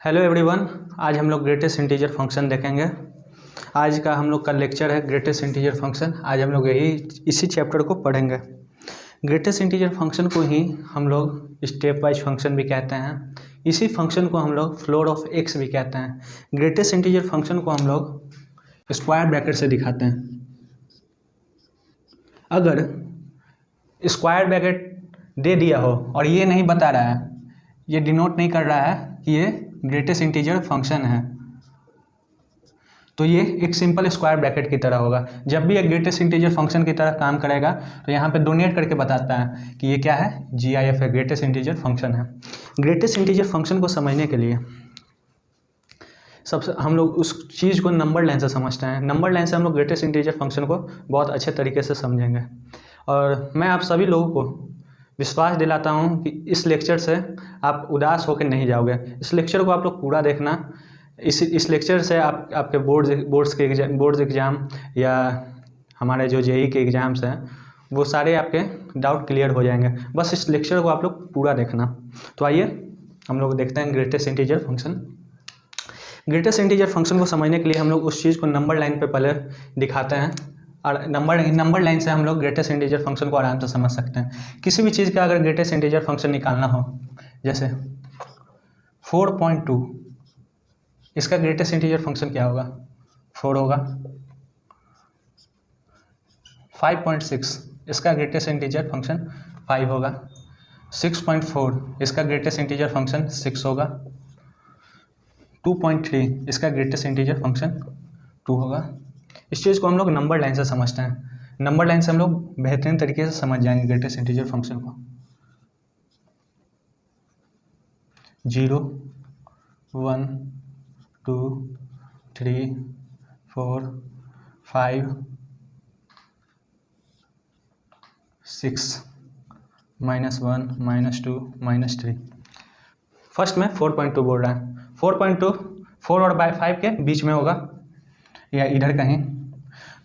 Hello everyone, आज हम लोग ग्रेटेस्ट इंटीजर फंक्शन देखेंगे। आज का हम लोग का लेक्चर है ग्रेटेस्ट इंटीजर फंक्शन। आज हम लोग इसी चैप्टर को पढ़ेंगे। ग्रेटेस्ट इंटीजर फंक्शन को ही हम लोग स्टेप वाइज फंक्शन भी कहते हैं। इसी फंक्शन को हम लोग फ्लोर ऑफ एक्स भी कहते हैं। ग्रेटेस्ट इंटीजर फंक्शन को हम लोग स्क्वायर ब्रैकेट से दिखाते हैं। अगर स्क्वायर ब्रैकेट दे दिया हो और ये नहीं बता रहा है, ये डिनोट नहीं कर रहा है कि ये ग्रेटेस्ट इंटीजर फंक्शन है, तो ये एक सिंपल स्क्वायर ब्रैकेट की तरह होगा। जब भी एक ग्रेटेस्ट इंटीजर फंक्शन की तरह काम करेगा तो यहाँ पे डोनेट करके बताता है कि ये क्या है, GIF है, ग्रेटेस्ट इंटीजर फंक्शन है। ग्रेटेस्ट इंटीजर फंक्शन को समझने के लिए सबसे हम लोग उस चीज़ को नंबर लाइन से समझते हैं। नंबर लाइन से हम लोग ग्रेटेस्ट इंटीजर फंक्शन को बहुत अच्छे तरीके से समझेंगे। और मैं आप सभी लोगों को विश्वास दिलाता हूँ कि इस लेक्चर से आप उदास होकर नहीं जाओगे। इस लेक्चर को आप लोग पूरा देखना। इस लेक्चर से आपके बोर्ड्स एग्ज़ाम या हमारे जो JEE के एग्ज़ाम्स हैं वो सारे आपके डाउट क्लियर हो जाएंगे। बस इस लेक्चर को आप लोग पूरा देखना। तो आइए हम लोग देखते हैं greatest integer function. Greatest integer function को समझने के लिए हम लोग उस चीज़ को नंबर लाइन पे पहले दिखाते हैं, और नंबर लाइन से हम लोग ग्रेटेस्ट इंटीजर फंक्शन को आराम से समझ सकते हैं। किसी भी चीज़ का अगर ग्रेटेस्ट इंटीजर फंक्शन निकालना हो, जैसे 4.2, इसका ग्रेटेस्ट इंटीजर फंक्शन क्या होगा? 4 होगा। 5.6, इसका ग्रेटेस्ट इंटीजर फंक्शन 5 होगा। 6.4, इसका ग्रेटेस्ट इंटीजर फंक्शन 6 होगा। 2.3, इसका ग्रेटेस्ट इंटीजर फंक्शन 2 होगा। इस चीज़ को हम लोग नंबर लाइन से समझते हैं। नंबर लाइन से हम लोग बेहतरीन तरीके से समझ जाएंगे ग्रेटेस्ट इंटीजर फंक्शन को। 0, 1, 2, 3, 4, 5, 6, -1, -2, -3। फर्स्ट में 4.2 बोल रहा है। 4.2 4 और 5 के बीच में होगा या इधर कहीं।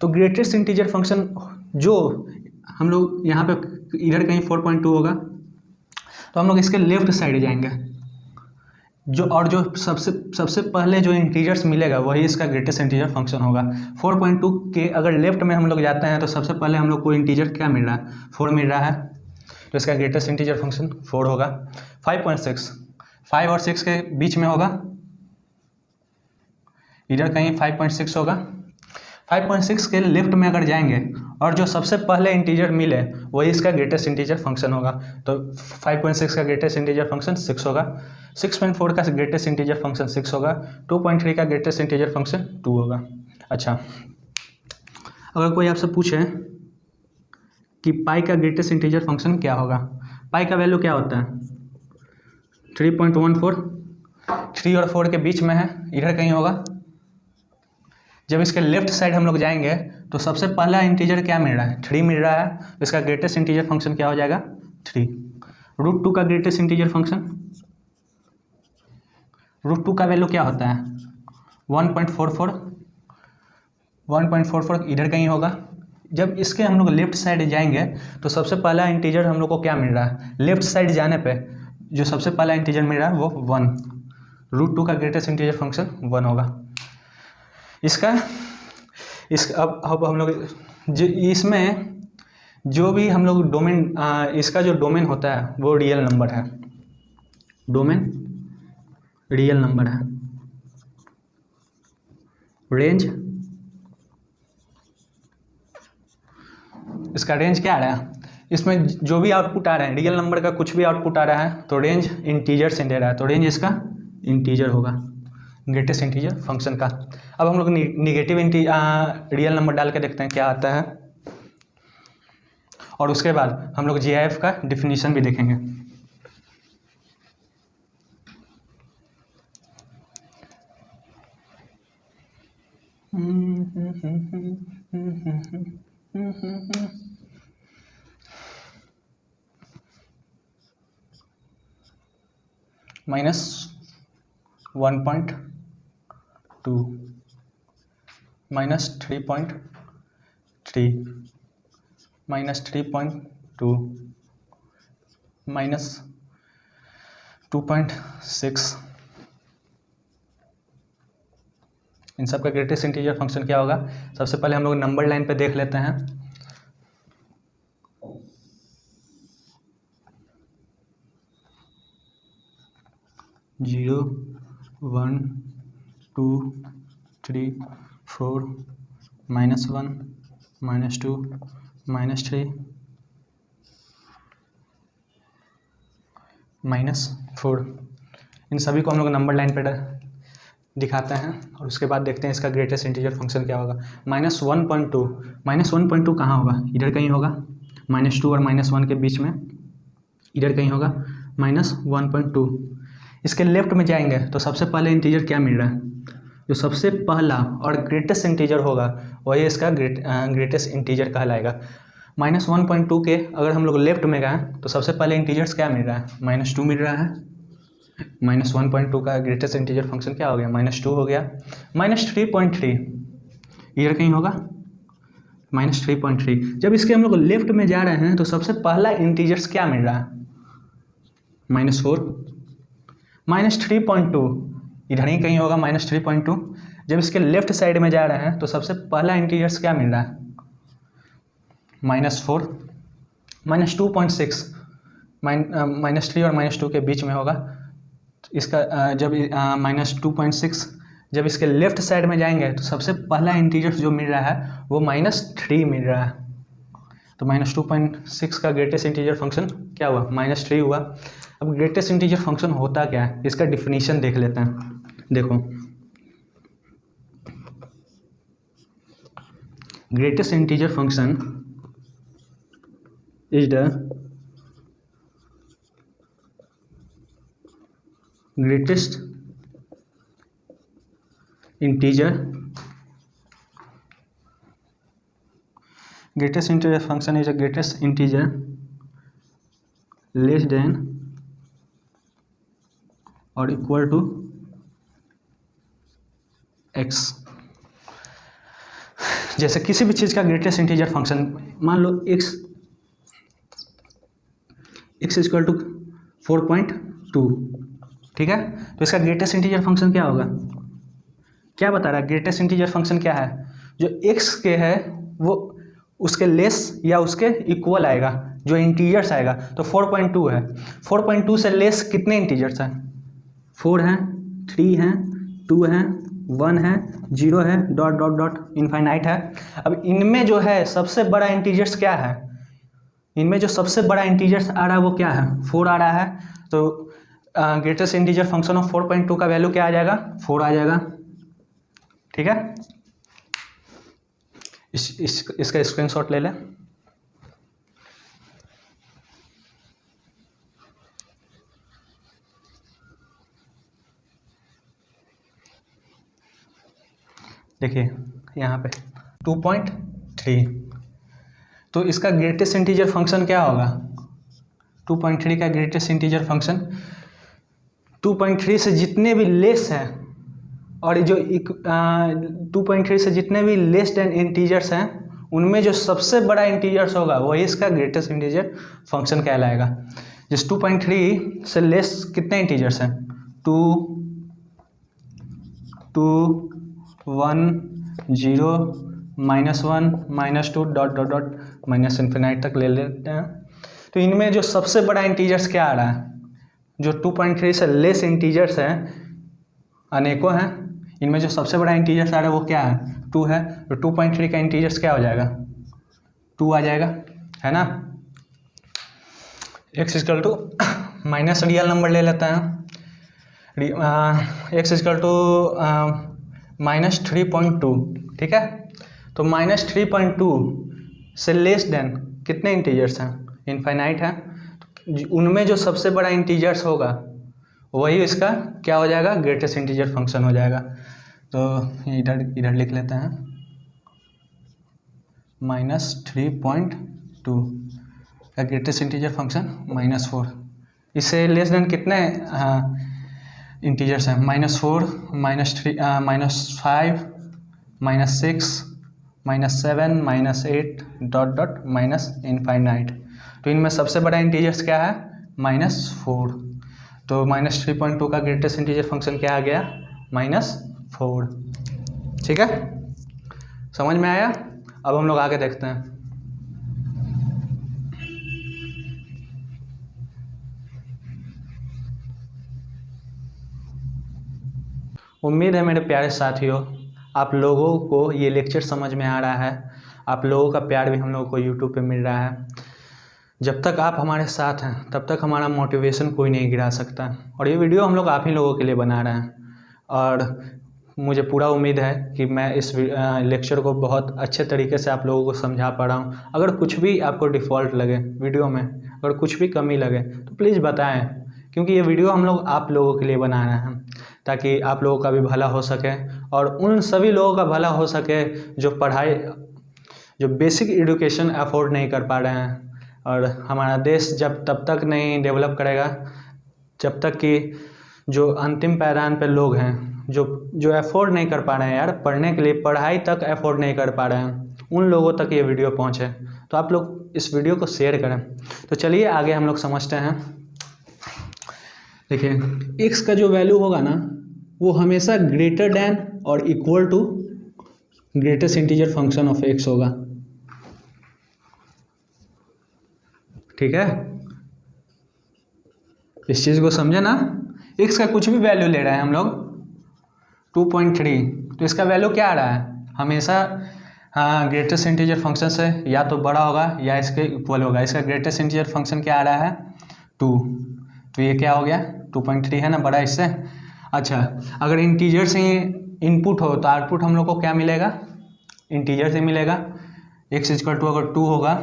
तो ग्रेटेस्ट इंटीजर फंक्शन जो हम लोग यहाँ पे इधर कहीं 4.2 होगा, तो हम लोग इसके लेफ्ट साइड जाएंगे। जो सबसे पहले जो इंटीजर्स मिलेगा वही इसका ग्रेटेस्ट इंटीजर फंक्शन होगा। 4.2 के अगर लेफ्ट में हम लोग जाते हैं तो सबसे पहले हम लोग को इंटीजर क्या मिल रहा है? 4 मिल रहा है, तो इसका ग्रेटेस्ट इंटीजर फंक्शन 4 होगा। 5.6 5 और 6 के बीच में होगा, इधर कहीं 5.6 होगा। 5.6 के लेफ्ट में अगर जाएंगे और जो सबसे पहले इंटीजर मिले वही इसका ग्रेटेस्ट इंटीजर फंक्शन होगा, तो 5.6 का ग्रेटेस्ट इंटीजर फंक्शन 6 होगा। 6.4 का ग्रेटेस्ट इंटीजर फंक्शन 6 होगा। 2.3 का ग्रेटेस्ट इंटीजर फंक्शन 2 होगा। अच्छा, अगर कोई आपसे पूछे कि पाई का ग्रेटेस्ट इंटीजर फंक्शन क्या होगा, पाई का वैल्यू क्या होता है? 3.14। 3 और 4 के बीच में है, इधर कहीं होगा। जब इसके लेफ्ट साइड हम लोग जाएंगे तो सबसे पहला इंटीजर क्या मिल रहा है? 3 मिल रहा है, तो इसका ग्रेटेस्ट इंटीजर फंक्शन क्या हो जाएगा? 3। √2 का ग्रेटेस्ट इंटीजर फंक्शन, √2 का वैल्यू क्या होता है? 1.44। 1.44 इधर कहीं होगा। जब इसके हम लोग लेफ्ट साइड जाएंगे तो सबसे पहला इंटीजर हम लोग को क्या मिल रहा है? लेफ्ट साइड जाने पे जो सबसे पहला इंटीजर मिल रहा है वो 1। √2 का ग्रेटेस्ट इंटीजर फंक्शन 1 होगा। अब हम लोग जो इसमें जो भी हम लोग डोमेन, इसका जो डोमेन होता है वो रियल नंबर है। डोमेन रियल नंबर है। रेंज, इसका रेंज क्या आ रहा है? इसमें जो भी आउटपुट आ रहा है, रियल नंबर का कुछ भी आउटपुट आ रहा है तो रेंज इंटीजर से दे रहा है, तो रेंज इसका इंटीजर होगा ग्रेटेस्ट इंटीजर फंक्शन का। अब हम लोग निगेटिव रियल नंबर डाल के देखते हैं क्या आता है, और उसके बाद हम लोग GIF का डिफिनीशन भी देखेंगे। -1.2 -3.3 -3.2 -2.6 इन सब का ग्रेटेस्ट इंटीजर फंक्शन क्या होगा? सबसे पहले हम लोग नंबर लाइन पे देख लेते हैं। जीरो, 1, 2, 3, 4, -1, -2, -3, -4, इन सभी को हम लोग नंबर लाइन पे दिखाते हैं और उसके बाद देखते हैं इसका ग्रेटेस्ट इंटीजर फंक्शन क्या होगा। -1.2 कहाँ होगा? इधर कहीं होगा, -2 और -1 के बीच में इधर कहीं होगा -1.2। इसके लेफ्ट में जाएंगे तो सबसे पहले इंटीजर क्या मिल रहा है? जो सबसे पहला और ग्रेटेस्ट इंटीजर होगा वही इसका ग्रेटेस्ट इंटीजर कहलाएगा। -1.2 के अगर हम लोग लेफ्ट में गए तो सबसे पहले इंटीजर्स क्या मिल रहा है? -2 मिल रहा है। -1.2 का ग्रेटेस्ट इंटीजर फंक्शन क्या हो गया? -2 हो गया। -3.3 इधर कहीं होगा, -3.3। जब इसके हम लोग लेफ्ट में जा रहे हैं तो सबसे पहला इंटीजर्स क्या मिल रहा है? -4। -3.2 इधर ही कहीं होगा, -3.2। जब इसके लेफ्ट साइड में जा रहे हैं तो सबसे पहला इंटीजर्स क्या मिल रहा है? -4। -2.6 -3 और -2 के बीच में होगा। इसका जब -2.6 जब इसके लेफ्ट साइड में जाएंगे तो सबसे पहला इंटीजर्स जो मिल रहा है वो -3 मिल रहा है। तो -2.6 का ग्रेटेस्ट इंटीजर फंक्शन क्या हुआ? -3 हुआ। अब ग्रेटेस्ट इंटीजर फंक्शन होता क्या है, इसका डिफिनीशन देख लेते हैं। देखो, greatest integer function is the greatest integer function is a greatest integer less than or equal to x। जैसे किसी भी चीज़ का ग्रेटेस्ट इंटीजर फंक्शन, मान लो x इक्वल टू 4.2, ठीक है। तो इसका ग्रेटेस्ट इंटीजर फंक्शन क्या होगा? क्या बता रहा है? ग्रेटेस्ट इंटीजर फंक्शन क्या है? जो x के है वो उसके लेस या उसके इक्वल आएगा, जो इंटीजर्स आएगा। तो 4.2 है, 4.2 से लेस कितने इंटीजर्स हैं? 4 हैं, 3 हैं, 2 हैं, 1 है, 0 है, डॉट डॉट डॉट इनफाइनाइट है। अब इनमें जो है सबसे बड़ा इंटीजर्स क्या है? इनमें जो सबसे बड़ा इंटीजर्स आ रहा है वो क्या है? 4 आ रहा है। तो ग्रेटेस्ट इंटीजर फंक्शन ऑफ 4.2 का वैल्यू क्या आ जाएगा? 4 आ जाएगा, ठीक है। इसका स्क्रीनशॉट ले लें। देखिए यहाँ पे 2.3, तो इसका ग्रेटेस्ट इंटीजर फंक्शन क्या होगा? 2.3 का ग्रेटेस्ट इंटीजर फंक्शन 2.3 से जितने भी लेस हैं और जो 2.3 से जितने भी लेस देन इंटीजर्स हैं उनमें जो सबसे बड़ा इंटीजर्स होगा वही इसका ग्रेटेस्ट इंटीजर फंक्शन कहलाएगा। जिस 2.3 से लेस कितने इंटीजर्स हैं? 2, 1, 0, -1, -2 dot dot dot minus infinite तक ले लेते हैं। तो इनमें जो सबसे बड़ा इंटीजर्स क्या आ रहा है? जो 2.3 से लेस इंटीजर्स हैं अनेकों हैं, इनमें जो सबसे बड़ा इंटीजर्स आ रहा है वो क्या है? 2 है। तो 2.3 का इंटीजर्स क्या हो जाएगा? 2 आ जाएगा, है ना। x equal to minus real number ले लेते हैं। x इक्वल टू -3.2, ठीक है। तो -3.2 से लेस देन कितने इंटीजर्स हैं? इनफाइनाइट है। उनमें जो सबसे बड़ा इंटीजर्स होगा वही इसका क्या हो जाएगा? ग्रेटेस्ट इंटीजर फंक्शन हो जाएगा। तो इधर लिख लेते हैं -3.2 का ग्रेटेस्ट इंटीजर फंक्शन -4। इससे लेस देन कितने इंटीजर्स हैं? -4, -3, -5, -6, -7, -8 डॉट डॉट माइनस इनफाइनाइट। तो इनमें सबसे बड़ा इंटीजर्स क्या है? -4। तो -3.2 का ग्रेटेस्ट इंटीजर फंक्शन क्या आ गया? -4। ठीक है, समझ में आया। अब हम लोग आगे देखते हैं। उम्मीद है मेरे प्यारे साथियों आप लोगों को ये लेक्चर समझ में आ रहा है, आप लोगों का प्यार भी हम लोगों को यूट्यूब पे मिल रहा है। जब तक आप हमारे साथ हैं तब तक हमारा मोटिवेशन कोई नहीं गिरा सकता, और ये वीडियो हम लोग आप ही लोगों के लिए बना रहे हैं। और मुझे पूरा उम्मीद है कि मैं इस लेक्चर को बहुत अच्छे तरीके से आप लोगों को समझा पा रहा हूँ। अगर कुछ भी आपको डिफ़ॉल्ट लगे वीडियो में, अगर कुछ भी कमी लगे तो प्लीज़ बताएं, क्योंकि ये वीडियो हम लोग आप लोगों के लिए बना रहे हैं ताकि आप लोगों का भी भला हो सके और उन सभी लोगों का भला हो सके जो बेसिक एजुकेशन अफोर्ड नहीं कर पा रहे हैं। और हमारा देश जब तब तक नहीं डेवलप करेगा जब तक कि जो अंतिम पायदान पे लोग हैं जो अफोर्ड नहीं कर पा रहे हैं यार, पढ़ने के लिए पढ़ाई तक अफोर्ड नहीं कर पा रहे हैं, उन लोगों तक ये वीडियो पहुँचे। तो आप लोग इस वीडियो को शेयर करें। तो चलिए आगे हम लोग समझते हैं। देखिए x का जो वैल्यू होगा ना वो हमेशा ग्रेटर देन और equal to greatest integer function of x होगा, ठीक है। इस चीज़ को समझे ना, x का कुछ भी वैल्यू ले रहे हैं हम लोग 2.3, तो इसका वैल्यू क्या आ रहा है हमेशा ग्रेटेस्ट इंटीजर फंक्शन से या तो बड़ा होगा या इसके इक्वल होगा। इसका ग्रेटेस्ट इंटीजर फंक्शन क्या आ रहा है 2, तो ये क्या हो गया 2.3 है ना, बड़ा इससे। अच्छा, अगर इंटीजर से इनपुट हो तो आउटपुट हम लोग को क्या मिलेगा, इंटीजर से मिलेगा। x इक्वल टू अगर 2 होगा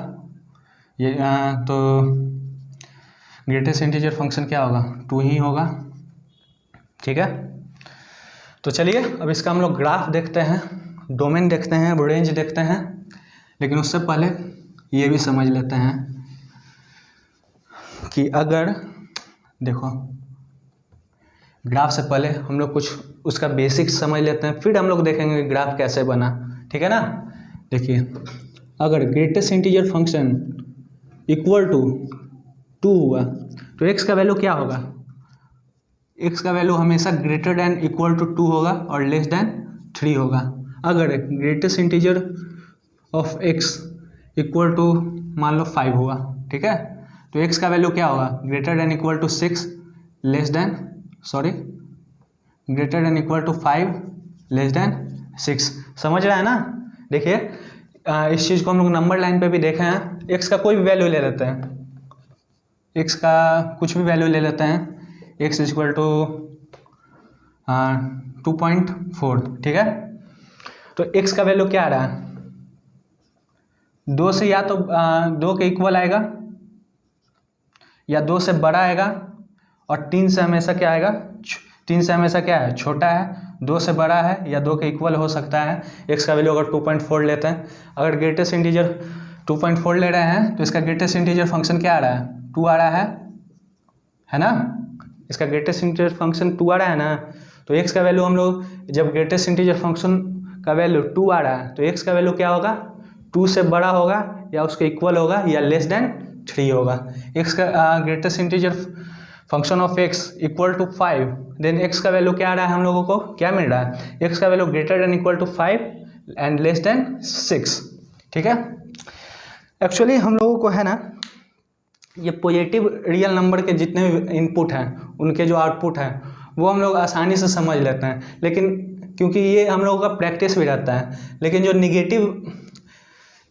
ये तो ग्रेटेस्ट इंटीजर फंक्शन क्या होगा 2 ही होगा, ठीक है। तो चलिए अब इसका हम लोग ग्राफ देखते हैं, डोमेन देखते हैं, रेंज देखते हैं, लेकिन उससे पहले ये भी समझ लेते हैं कि अगर देखो ग्राफ से पहले हम लोग कुछ उसका बेसिक समझ लेते हैं, फिर हम लोग देखेंगे ग्राफ कैसे बना, ठीक है ना। देखिए अगर greatest integer function equal to 2 हुआ तो x का वैल्यू क्या होगा, x का वैल्यू हमेशा ग्रेटर देन इक्वल टू 2 होगा और लेस देन 3 होगा। अगर greatest integer of x equal to मान लो 5 हुआ, ठीक है, तो x का वैल्यू क्या होगा greater than equal to 6 less than greater than equal to 5 less than 6। समझ रहा है ना। देखिए इस चीज़ को हम लोग नंबर लाइन पे भी देखे हैं। x का कोई भी वैल्यू ले लेते हैं, x का कुछ भी वैल्यू ले लेते हैं, x इक्वल टू 2.4, ठीक है। तो x का वैल्यू क्या आ रहा है 2 से या तो 2 के इक्वल आएगा या 2 से बड़ा आएगा, और 3 से हमेशा क्या आएगा 3 से हमेशा क्या है छोटा है, 2 से बड़ा है या 2 के इक्वल हो सकता है। x का वैल्यू अगर 2.4 लेते हैं, अगर ग्रेटेस्ट इंटीजर 2.4 ले रहे हैं तो इसका ग्रेटेस्ट इंटीजर फंक्शन क्या आ रहा है 2 आ रहा है ना। इसका ग्रेटेस्ट इंटीजर फंक्शन 2 आ रहा है ना, तो x का वैल्यू हम लोग जब ग्रेटेस्ट इंटीजर फंक्शन का वैल्यू 2 आ रहा है तो x का वैल्यू क्या होगा 2 से बड़ा होगा या उसके इक्वल होगा या लेस देन 3 होगा। x का greatest integer function of x equal to 5, then x का वैल्यू क्या आ रहा है हम लोगों को क्या मिल रहा है, x का value greater than equal to 5 and less than 6, ठीक है। एक्चुअली हम लोगों को है ना ये पॉजिटिव रियल नंबर के जितने भी इनपुट हैं उनके जो आउटपुट हैं वो हम लोग आसानी से समझ लेते हैं, लेकिन क्योंकि ये हम लोगों का प्रैक्टिस भी रहता है, लेकिन जो निगेटिव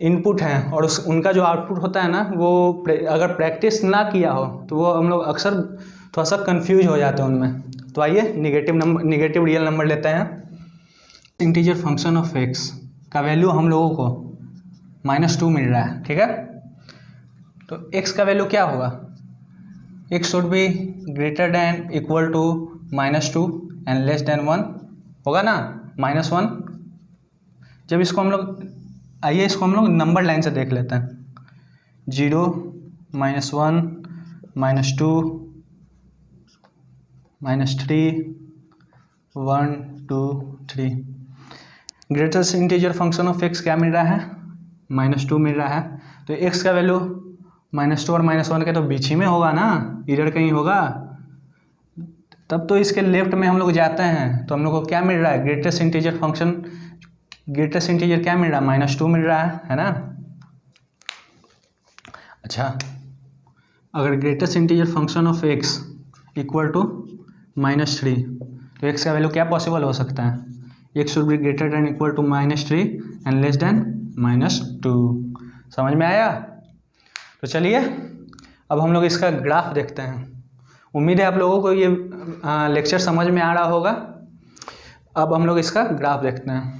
इनपुट हैं और उनका जो आउटपुट होता है ना वो अगर प्रैक्टिस ना किया हो तो वो हम लोग अक्सर थोड़ा सा कंफ्यूज हो जाते हैं उनमें। तो आइए निगेटिव रियल नंबर लेते हैं। इंटीजर फंक्शन ऑफ x का वैल्यू हम लोगों को -2 मिल रहा है, ठीक है। तो x का वैल्यू क्या होगा, x should be greater than equal to -2 and less than 1 होगा ना, -1। जब इसको हम लोग आइए इसको हम लोग नंबर लाइन से देख लेते हैं, 0 -1 -2 -3 1 2 3। Greatest integer function of x क्या मिल रहा है -2 मिल रहा है, तो x का वैल्यू -2 और -1 के तो बीच ही में होगा ना, इधर कहीं होगा। तब तो इसके लेफ्ट में हम लोग जाते हैं तो हम लोग को क्या मिल रहा है greatest integer function greatest integer क्या मिल रहा है, -2 मिल रहा है ना। अच्छा, अगर greatest integer function of x equal to -3 तो x का वैल्यू क्या पॉसिबल हो सकता है, x should be greater than equal to -3 and less than -2। समझ में आया। तो चलिए अब हम लोग इसका ग्राफ देखते हैं। उम्मीद है आप लोगों को ये लेक्चर समझ में आ रहा होगा। अब हम लोग इसका ग्राफ देखते हैं।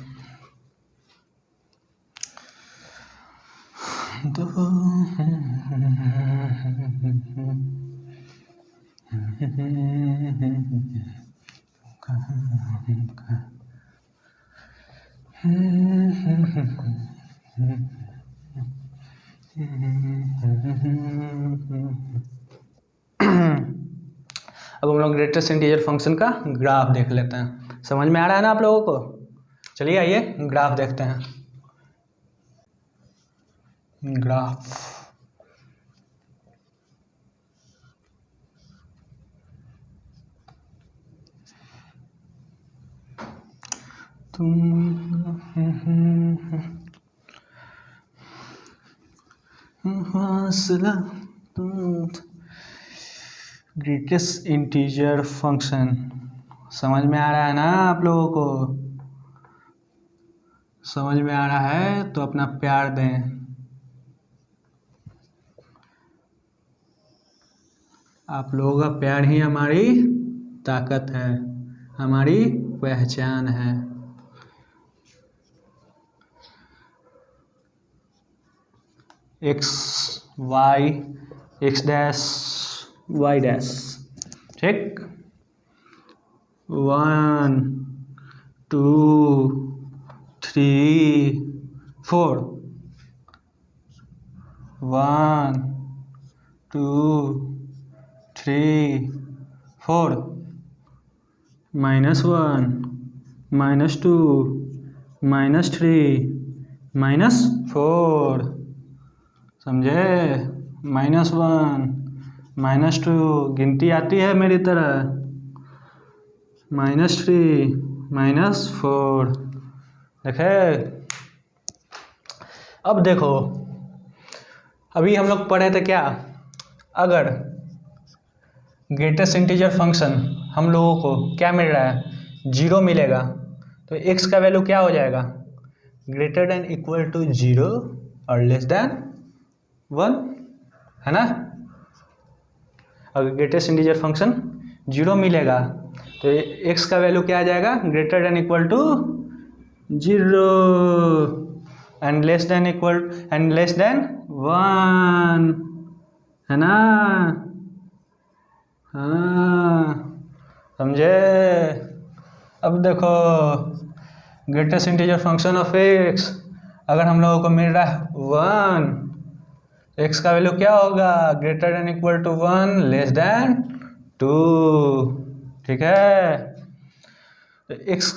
अब हम लोग ग्रेटेस्ट इंटीजर फंक्शन का ग्राफ देख लेते हैं। समझ में आ रहा है ना आप लोगों को। चलिए आइए ग्राफ देखते हैं। ग्राफ ग्रेटेस्ट इंटीजर फंक्शन समझ में आ रहा है ना आप लोगों को। समझ में आ रहा है तो अपना प्यार दें। आप लोगों का प्यार ही हमारी ताकत है, हमारी पहचान है। x y x dash y dash, ठीक। 1 2 3 4 1 2 3 4 -1 -2 -3 -4, समझे। -1 -2 गिनती आती है मेरी तरह, -3 -4, देखे। अब देखो, अभी हम लोग पढ़े थे क्या, अगर ग्रेटेस्ट इंटीजर फंक्शन हम लोगों को क्या मिल रहा है, 0 मिलेगा, तो x का वैल्यू क्या हो जाएगा, ग्रेटर देन इक्वल टू 0 और लेस देन 1, है ना। अगर ग्रेटेस्ट इंटीजर फंक्शन 0 मिलेगा तो x का वैल्यू क्या आ जाएगा, greater than equal to 0 and less than 1, है ना। हाँ, समझे। अब देखो, greatest integer function of x अगर हम लोगों को मिल रहा है 1, x का वैल्यू क्या होगा, greater than equal to 1 less than 2, ठीक है। तो x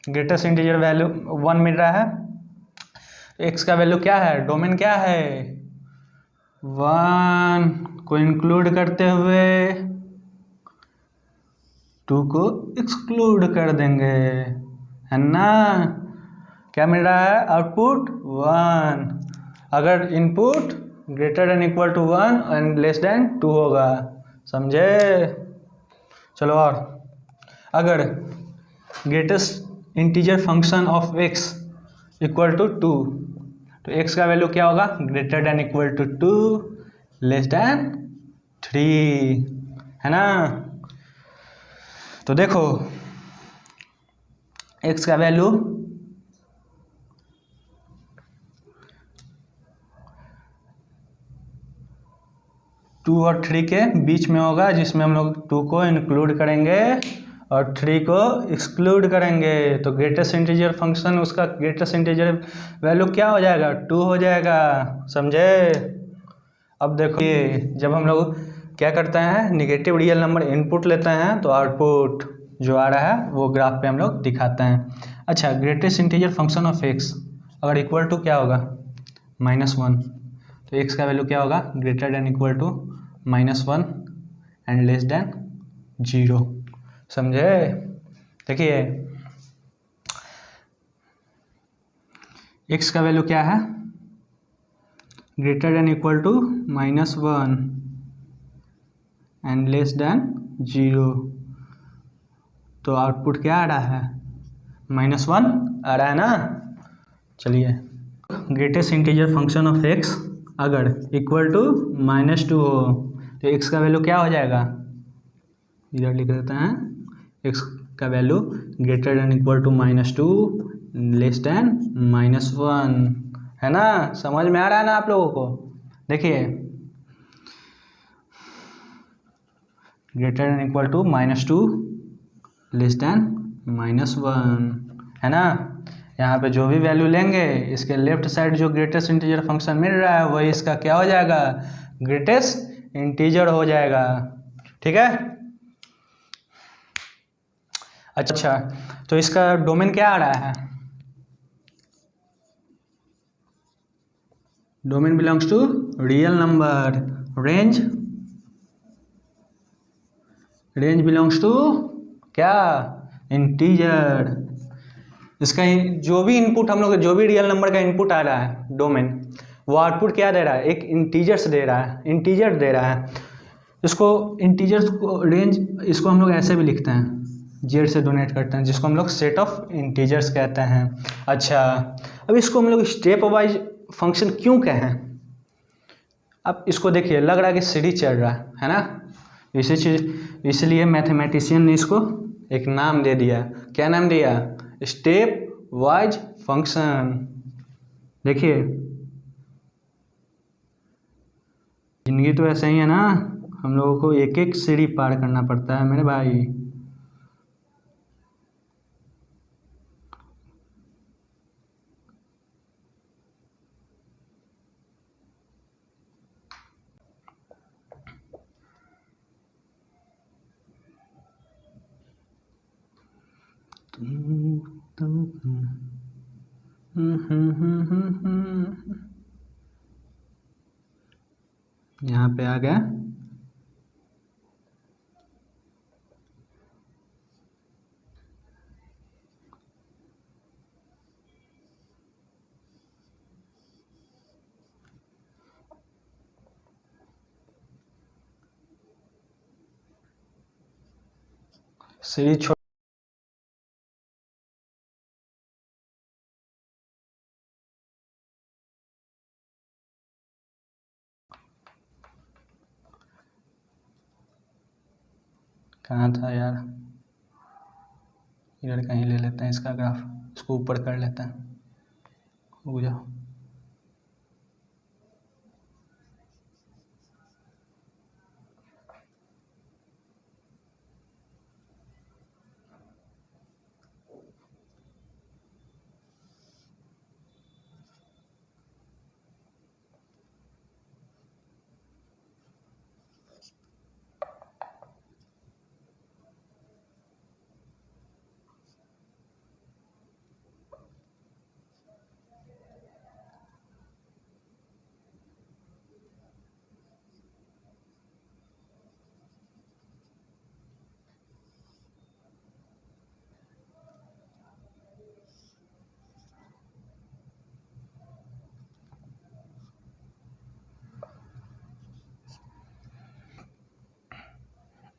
ग्रेटेस्ट इंटीजर वैल्यू 1 मिल रहा है, x का वैल्यू क्या है, डोमेन क्या है, 1 को इंक्लूड करते हुए 2 को एक्सक्लूड कर देंगे, है ना। क्या मिल रहा है, आउटपुट 1, अगर input greater than equal to 1 and less than 2 होगा, समझे। चलो, और अगर greatest integer function of x equal to 2 तो x का वैल्यू क्या होगा, greater than equal to 2 less than 3, है ना। तो देखो, x का वैल्यू टू और 3 के बीच में होगा, जिसमें हम लोग 2 को इंक्लूड करेंगे और 3 को एक्सक्लूड करेंगे। तो ग्रेटेस्ट इंटीजर फंक्शन, उसका ग्रेटेस्ट इंटीजर वैल्यू क्या हो जाएगा, 2 हो जाएगा, समझे। अब देखो, ये जब हम लोग क्या करते हैं, निगेटिव रियल नंबर इनपुट लेते हैं तो आउटपुट जो आ रहा है वो ग्राफ पे हम लोग दिखाते हैं। अच्छा, greatest integer function of x अगर इक्वल टू क्या होगा, -1, तो x का वैल्यू क्या होगा, greater than equal to -1 and less than 0, समझे। देखिए, एक्स का वैल्यू क्या है, greater than equal to -1 and less than 0, तो आउटपुट क्या आ रहा है, -1 आ रहा है ना। चलिए, greatest integer function of x अगर इक्वल टू -2 हो तो एक्स का वैल्यू क्या हो जाएगा, इधर लिख देते हैं, एक्स का value greater than equal to -2 less than -1, है ना। समझ में आ रहा है ना आप लोगों को। देखिए, greater than equal to -2 less than -1, है ना। यहाँ पे जो भी वैल्यू लेंगे इसके लेफ्ट साइड जो ग्रेटेस्ट इंटीजर फंक्शन मिल रहा है वही इसका क्या हो जाएगा, ग्रेटेस्ट इंटीजर हो जाएगा। ठीक है, अच्छा, तो इसका डोमेन क्या आ रहा है, domain belongs to real number, range belongs to क्या, इंटीजर। इसका जो भी इनपुट हम लोग, जो भी रियल नंबर का इनपुट आ रहा है डोमेन, वो आउटपुट क्या दे रहा है, एक इंटीजर्स दे रहा है, इंटीजर दे रहा है। इसको इंटीजर्स को रेंज, इसको हम लोग ऐसे भी लिखते हैं, जेड से डोनेट करते हैं, जिसको हम लोग सेट ऑफ इंटीजर्स कहते हैं। अच्छा, अब इसको हम लोग स्टेप वाइज फंक्शन क्यों कहें, अब इसको देखिए, लग रहा है कि सीढ़ी चढ़ रहा है ना, इसी चीज, इसलिए मैथमेटिशियन ने इसको एक नाम दे दिया। क्या नाम दिया, स्टेप वाइज फंक्शन। देखिए, जिंदगी तो ऐसा ही है ना, हम लोगों को एक एक सीढ़ी पार करना पड़ता है मेरे भाई। यहाँ पे आ गया, सीढ़ी छोड़, कहाँ था यार, इधर कहीं ले लेते हैं इसका ग्राफ, इसको ऊपर कर लेते हैं, हो जाओ।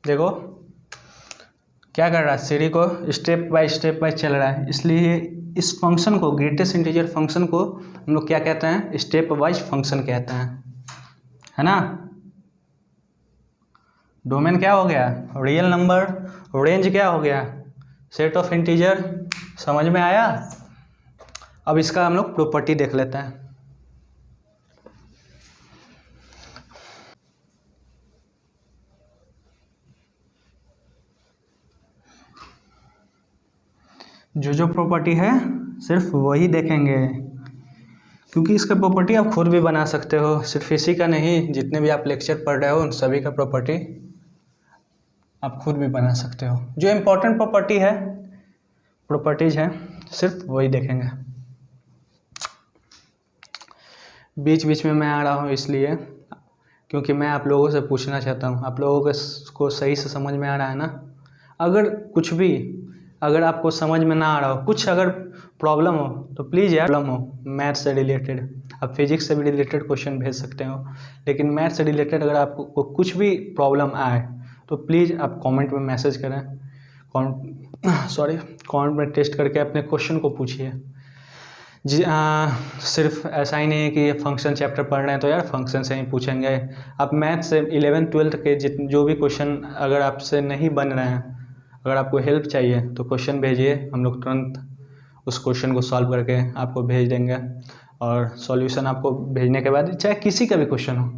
देखो क्या कर रहा है, सीढ़ी को स्टेप बाय चल रहा है, इसलिए इस फंक्शन को, ग्रेटेस्ट इंटीजर फंक्शन को हम लोग क्या कहते हैं, स्टेप वाइज फंक्शन कहते हैं, है ना। डोमेन क्या हो गया, रियल नंबर, रेंज क्या हो गया, सेट ऑफ इंटीजर। समझ में आया। अब इसका हम लोग प्रॉपर्टी देख लेते हैं। जो जो प्रॉपर्टी है सिर्फ वही देखेंगे, क्योंकि इसका प्रॉपर्टी आप खुद भी बना सकते हो, सिर्फ इसी का नहीं, जितने भी आप लेक्चर पढ़ रहे हो उन सभी का प्रॉपर्टी आप खुद भी बना सकते हो। जो इम्पोर्टेंट प्रॉपर्टीज़ हैं सिर्फ वही देखेंगे। बीच बीच में मैं आ रहा हूँ इसलिए क्योंकि मैं आप लोगों से पूछना चाहता हूँ, आप लोगों को सही से समझ में आ रहा है ना। अगर कुछ भी अगर आपको समझ में ना आ रहा हो, कुछ अगर प्रॉब्लम हो तो प्लीज़ यार, प्रॉब्लम हो मैथ से रिलेटेड, आप फिजिक्स से भी रिलेटेड क्वेश्चन भेज सकते हो, लेकिन मैथ से रिलेटेड अगर आपको कुछ भी प्रॉब्लम आए तो प्लीज़ आप कमेंट में मैसेज करें, कमेंट में टेस्ट करके अपने क्वेश्चन को पूछिए। जी सिर्फ ऐसा ही नहीं है कि ये फंक्शन चैप्टर पढ़ रहे हैं तो यार फंक्शन से ही पूछेंगे। आप मैथ से 11th-12th के जो भी क्वेश्चन अगर आपसे नहीं बन रहे हैं, अगर आपको हेल्प चाहिए तो क्वेश्चन भेजिए, हम लोग तुरंत उस क्वेश्चन को सॉल्व करके आपको भेज देंगे। और सॉल्यूशन आपको भेजने के बाद चाहे किसी का भी क्वेश्चन हो,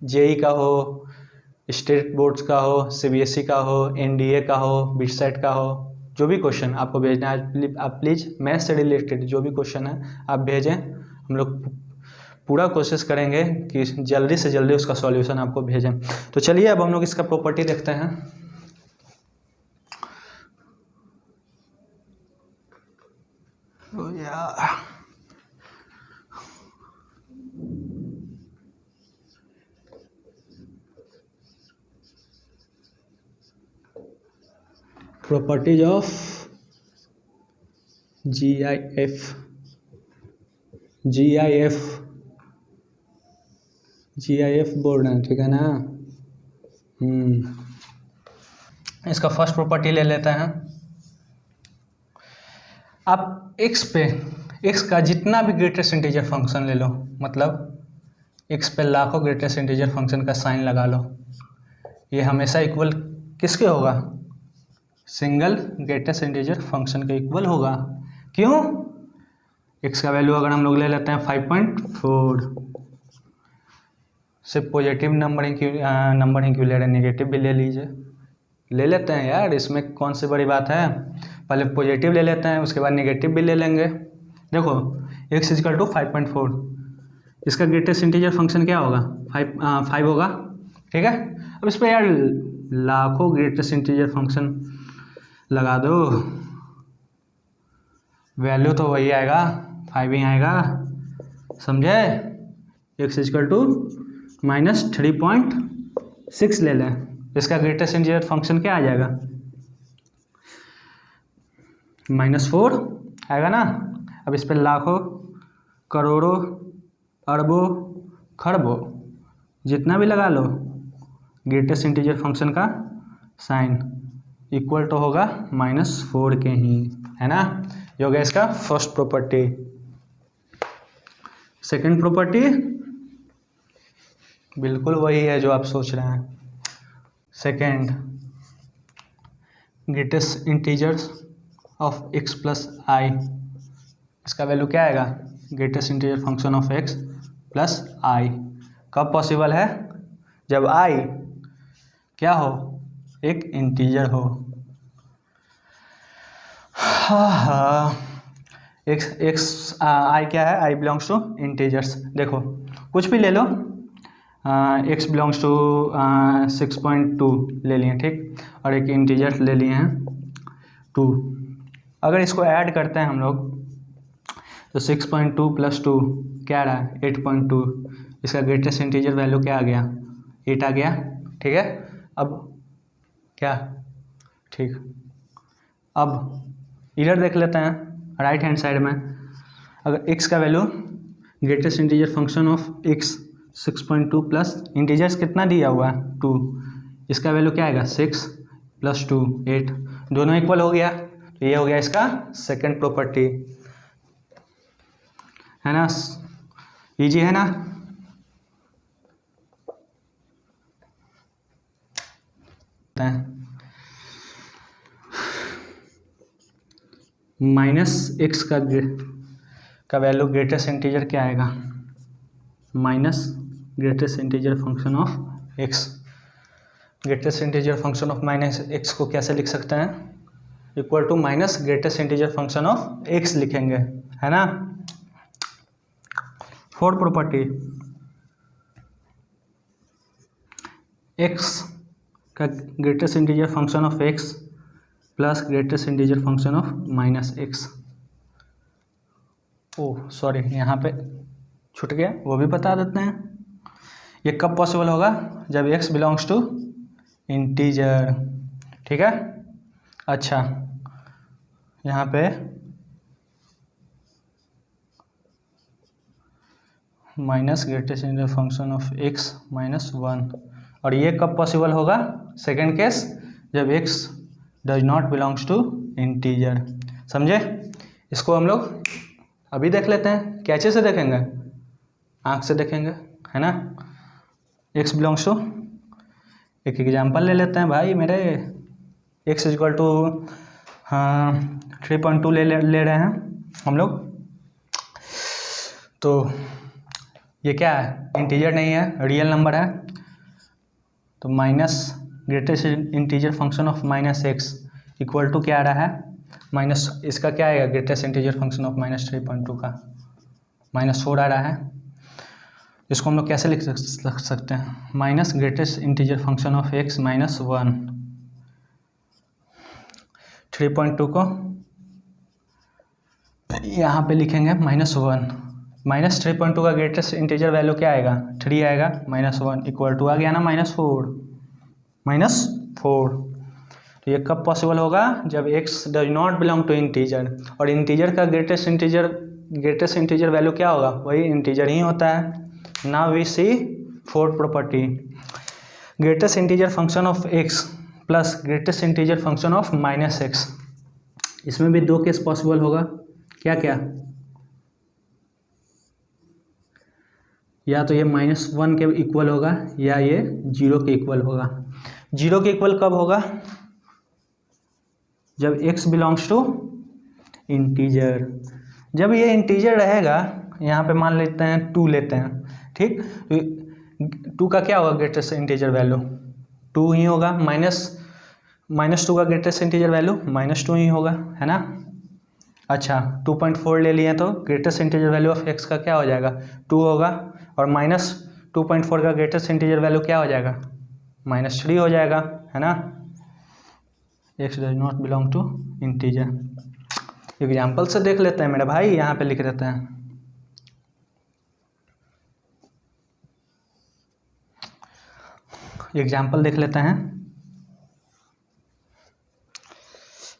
जेई का हो, स्टेट बोर्ड्स का हो, सीबीएसई का हो, एनडीए का हो, बिटसेट का हो, जो भी क्वेश्चन आपको भेजना है आप प्लीज़ मैथ से रिलेटेड जो भी क्वेश्चन है आप भेजें। हम लोग पूरा कोशिश करेंगे कि जल्दी से जल्दी उसका सॉल्यूशन आपको भेजें। तो चलिए अब हम लोग इसका प्रॉपर्टी देखते हैं। प्रॉपर्टीज ऑफ जीआईएफ बोर्ड है, ठीक है ना। इसका फर्स्ट प्रॉपर्टी ले लेते हैं। आप x का जितना भी ग्रेटेस्ट इंटीजर फंक्शन ले लो, मतलब x पे लाखों ग्रेटेस्ट इंटीजर फंक्शन का साइन लगा लो, ये हमेशा इक्वल किसके होगा, सिंगल ग्रेटेस्ट इंटीजर फंक्शन के इक्वल होगा। क्यों, x का वैल्यू अगर हम लोग ले लेते हैं 5.4, सिर्फ पॉजिटिव नंबर ही क्यों ले रहे हैं, नेगेटिव भी ले लीजिए, ले लेते हैं यार, इसमें कौन सी बड़ी बात है। पहले पॉजिटिव ले लेते हैं, उसके बाद नेगेटिव भी ले लेंगे। देखो x = 5.4, इसका ग्रेटेस्ट इंटीजर फंक्शन क्या होगा, 5 होगा, ठीक है। अब इस पर यार लाखों ग्रेटेस्ट इंटीजर फंक्शन लगा दो, वैल्यू तो वही आएगा, 5 ही आएगा, समझे। x = -3.6 ले लें, इसका ग्रेटेस्ट इंटीजर फंक्शन क्या आ जाएगा, -4 आएगा ना। अब इस पर लाखों, करोड़ों, अरबों, खरबों जितना भी लगा लो, ग्रेटेस्ट इंटीजर फंक्शन का साइन इक्वल तो होगा -4 के ही, है ना। ये हो गया इसका फर्स्ट प्रॉपर्टी। सेकंड प्रॉपर्टी बिल्कुल वही है जो आप सोच रहे हैं। Second, greatest integers of x + i, इसका वैल्यू क्या आएगा, greatest integer function of x + i। कब पॉसिबल है, जब i क्या हो, एक इंटीजर हो। i क्या है, i बिलोंग्स टू इंटीजर्स। देखो कुछ भी ले लो, x बिलोंग्स टू 6.2 ले लिए, ठीक, और एक इंटीजर ले लिए हैं 2। अगर इसको ऐड करते हैं हम लोग तो 6.2 + 2 क्या रहा, 8.2, इसका ग्रेटेस्ट इंटीजर वैल्यू क्या आ गया, 8 आ गया, ठीक है। अब क्या, ठीक, अब इधर देख लेते हैं राइट हैंड साइड में। अगर x का value greatest integer function of x 6.2 plus integers कितना दिया हुआ है 2, इसका वैल्यू क्या आएगा 6 + 2 8, दोनों इक्वल हो गया, तो ये हो गया इसका सेकंड प्रॉपर्टी, है ना। इजी है ना। -x का वैल्यू ग्रेटेस्ट इंटीजर क्या आएगा, greatest integer function of x। Greatest integer function of -x को कैसे लिख सकते हैं, equal to greatest integer function of x लिखेंगे, है ना। फोर्थ प्रॉपर्टी, x का greatest integer function of x plus greatest integer function of -x। Oh sorry, यहाँ पे छूट गया, वो भी बता देते हैं। ये कब पॉसिबल होगा, जब x बिलोंग्स टू इंटीजर, ठीक है। अच्छा यहाँ पे minus greatest integer function of x minus 1, और ये कब पॉसिबल होगा? सेकेंड केस, जब x does not belongs to integer. समझे? इसको हम लोग अभी देख लेते हैं। कैसे से देखेंगे? आँख से देखेंगे, है ना। x बिलोंग्स टू, एक एग्जांपल ले लेते हैं भाई मेरे। x इक्वल टू 3.2 ले रहे हैं हम लोग। तो ये क्या है? इंटीजर नहीं है, रियल नंबर है। तो minus greatest integer function of minus x equal to क्या आ रहा है? माइनस, इसका क्या आएगा? Greatest integer function of minus 3.2 का -4 आ रहा है। इसको हम लोग कैसे लिख सकते हैं? Minus greatest integer function of x minus 1, 3.2 को यहाँ पे लिखेंगे -1। माइनस 3.2 का ग्रेटेस्ट इंटीजर वैल्यू क्या आएगा? 3 आएगा। -1 इक्वल टू आ गया ना -4। तो ये कब पॉसिबल होगा? जब x does not belong to integer. और इंटीजर का ग्रेटेस्ट इंटीजर वैल्यू क्या होगा? वही इंटीजर ही होता है। Now we see fourth property, greatest integer function of x plus greatest integer function of -x। इसमें भी 2 केस पॉसिबल होगा। क्या क्या? या तो ये -1 के इक्वल होगा या ये 0 के इक्वल होगा। 0 के इक्वल कब होगा? जब x बिलोंग्स टू इंटीजर। जब ये इंटीजर रहेगा, यहाँ पे मान लेते हैं 2 लेते हैं, ठीक। 2 का क्या होगा ग्रेटेस्ट इंटीजर वैल्यू? 2 ही होगा। माइनस 2 का ग्रेटेस्ट इंटीजर वैल्यू -2 ही होगा, है ना। अच्छा, 2.4 ले लिए तो greatest integer value of x का क्या हो जाएगा? 2 होगा। और -2.4 का ग्रेटेस्ट इंटीजर वैल्यू क्या हो जाएगा? -3 हो जाएगा, है ना। x does not belong to integer. Example से देख लेते हैं मेरे भाई, यहाँ पे लिख देते हैं। एग्जाम्पल देख लेते हैं।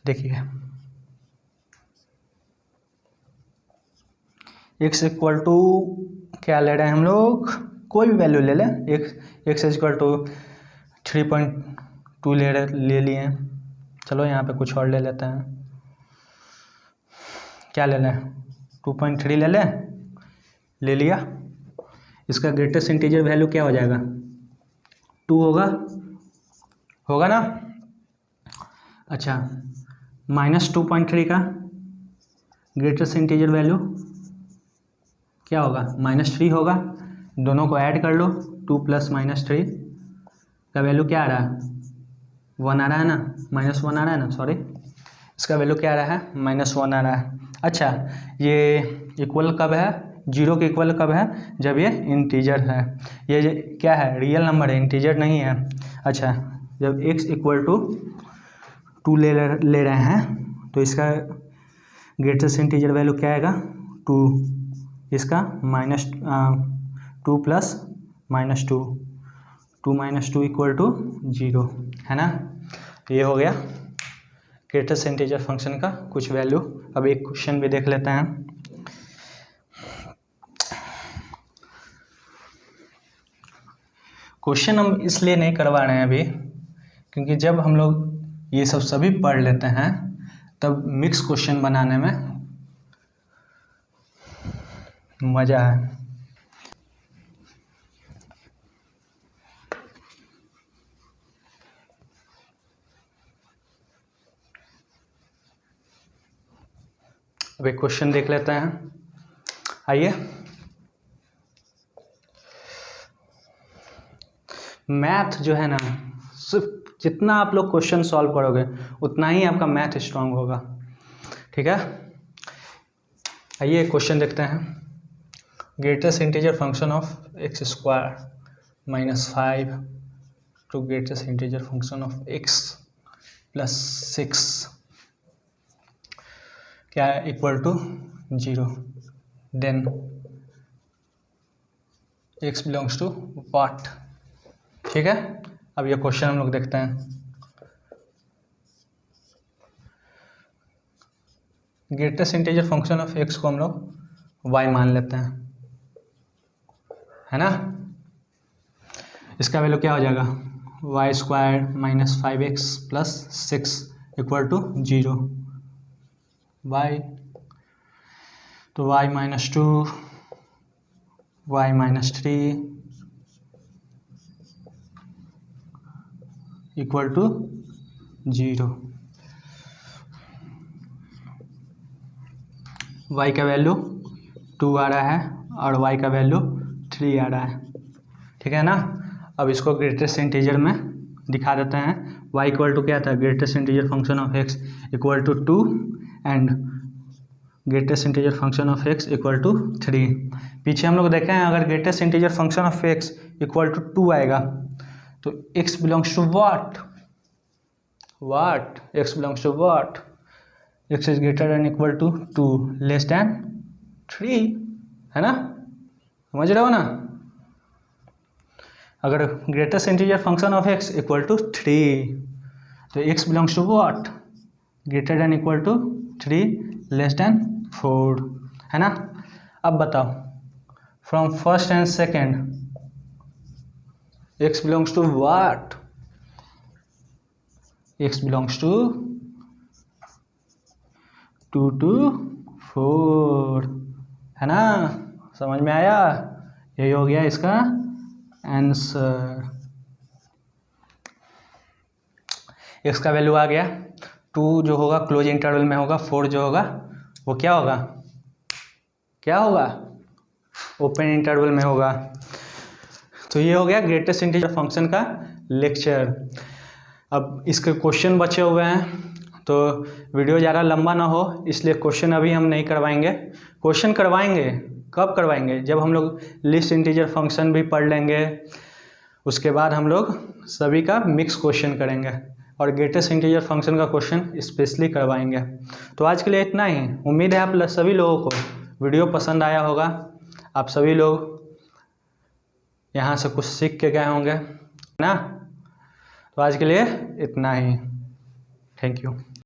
देखिए, x इक्वल टू क्या ले रहे हैं हम लोग? कोई भी वैल्यू ले लें। x इक्वल टू 3.2 ले लिए। चलो यहाँ पे कुछ और ले लेते हैं। क्या ले लें? 2.3 ले लें। ले लिया। इसका ग्रेटेस्ट इंटीजर वैल्यू क्या हो जाएगा? 2 होगा ना। अच्छा, -2.3 का ग्रेटेस्ट इंटीजर वैल्यू क्या होगा? -3 होगा। दोनों को ऐड कर लो, 2 + -3 का वैल्यू क्या आ रहा है? 1 आ रहा है ना, -1 आ रहा है ना, सॉरी। इसका वैल्यू क्या आ रहा है? -1 आ रहा है। अच्छा, ये इक्वल कब है? 0 के इक्वल कब है? जब ये इंटीजर है। ये क्या है? रियल नंबर है, इंटीजर नहीं है। अच्छा, जब x इक्वल टू 2 ले रहे हैं तो इसका ग्रेटेस्ट इंटीजर वैल्यू क्या आएगा? 2। इसका -2 + -2, 2 - 2 इक्वल टू 0, है ना। ये हो गया ग्रेटेस्ट इंटीजर फंक्शन का कुछ वैल्यू। अब एक क्वेश्चन भी देख लेते हैं। क्वेश्चन हम इसलिए नहीं करवा रहे हैं अभी, क्योंकि जब हम लोग ये सब सभी पढ़ लेते हैं तब मिक्स क्वेश्चन बनाने में मज़ा है। अब एक क्वेश्चन देख लेते हैं, आइए। मैथ जो है ना, सिर्फ जितना आप लोग क्वेश्चन सॉल्व करोगे उतना ही आपका मैथ स्ट्रांग होगा, ठीक है। आइए क्वेश्चन देखते हैं। Greatest integer function of x² -5 to greatest integer function of x + 6 क्या है? Equal to 0। Then x belongs to what? ठीक है। अब ये क्वेश्चन हम लोग देखते हैं। Greatest integer function of x को हम लोग y मान लेते हैं, है ना। इसका वैल्यू क्या हो जाएगा, y² minus 5x plus 6 equal to 0। y तो y minus 2, y minus 3 equal to 0। y का वैल्यू 2 आ रहा है और y का वैल्यू 3 आ रहा है, ठीक है ना। अब इसको ग्रेटेस्ट इंटीजर में दिखा देते हैं। y इक्वल टू क्या था, greatest integer function of x equal to 2 and greatest integer function of x equal to 3। पीछे हम लोग देखें हैं, अगर greatest integer function of x equal to 2 आएगा तो x belongs to what, x belongs to what, x is greater than equal to 2 less than 3, है ना, समझ रहे हो ना। अगर greatest integer function of x equal to 3 तो x belongs to what, greater than equal to 3 less than 4, है ना। अब बताओ from first and second x belongs to what, x belongs to 2 to 4, है ना, समझ में आया। यही हो गया इसका आंसर। x का वैल्यू आ गया, 2 जो होगा क्लोज इंटरवल में होगा, 4 जो होगा वो क्या होगा, ओपन इंटरवल में होगा। तो ये हो गया ग्रेटेस्ट इंटीजर फंक्शन का लेक्चर। अब इसके क्वेश्चन बचे हुए हैं, तो वीडियो ज़्यादा लंबा ना हो इसलिए क्वेश्चन अभी हम नहीं करवाएंगे। क्वेश्चन करवाएंगे, कब करवाएंगे, जब हम लोग लिस्ट इंटीजर फंक्शन भी पढ़ लेंगे, उसके बाद हम लोग सभी का मिक्स क्वेश्चन करेंगे और ग्रेटेस्ट इंटीजर फंक्शन का क्वेश्चन स्पेशली करवाएंगे। तो आज के लिए इतना ही। उम्मीद है आप सभी लोगों को वीडियो पसंद आया होगा, आप सभी लोग यहाँ से कुछ सीख के गए होंगे ना। तो आज के लिए इतना ही, थैंक यू।